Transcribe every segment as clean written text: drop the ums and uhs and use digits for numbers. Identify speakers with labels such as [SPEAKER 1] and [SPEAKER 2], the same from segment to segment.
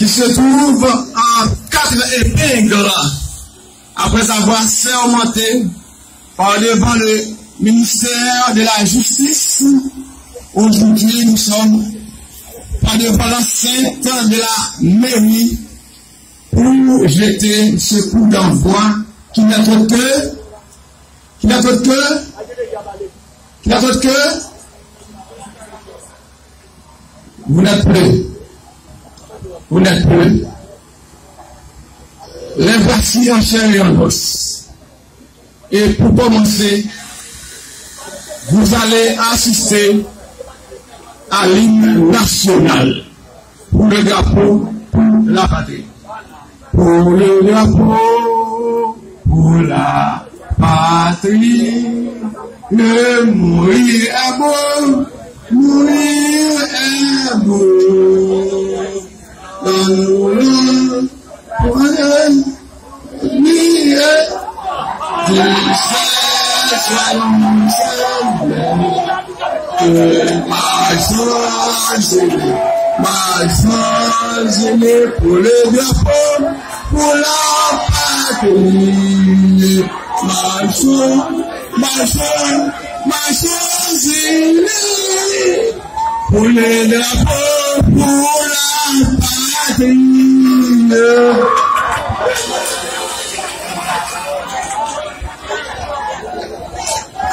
[SPEAKER 1] qui se trouve en 4 épingles après avoir sermenté par devant le ministère de la Justice. Aujourd'hui, nous sommes par devant l'enceinte de la mairie pour jeter ce coup d'envoi qui n'a d'autre que, vous n'êtes plus. Les voici en chair et en os. Et pour commencer, vous allez assister à l'hymne national pour le drapeau, pour la patrie. Pour le drapeau, pour la patrie, le mourir est beau, mourir est beau. Donne-nous le poignet, soyons ma pour le drapeau, pour la patrie. Pour le drapeau, pour la patrie.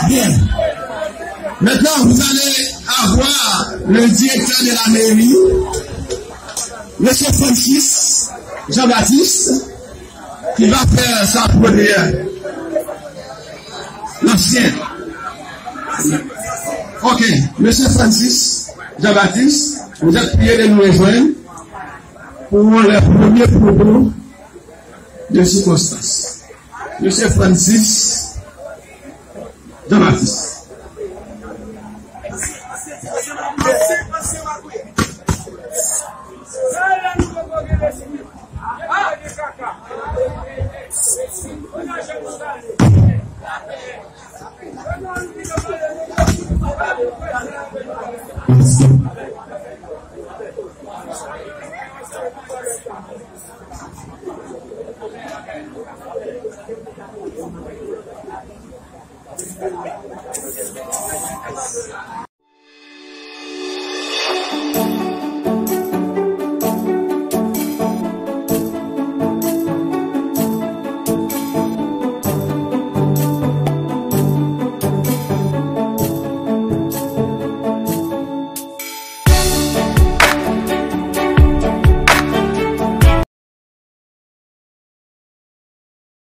[SPEAKER 1] Bien. Maintenant, vous allez avoir le directeur de la mairie, M. Francis Jean-Baptiste, qui va faire sa première. L'ancien. Ok, M. Francis Jean-Baptiste, vous êtes prié de nous rejoindre pour les premiers propos de circonstance. M. Francis Jean-Baptiste.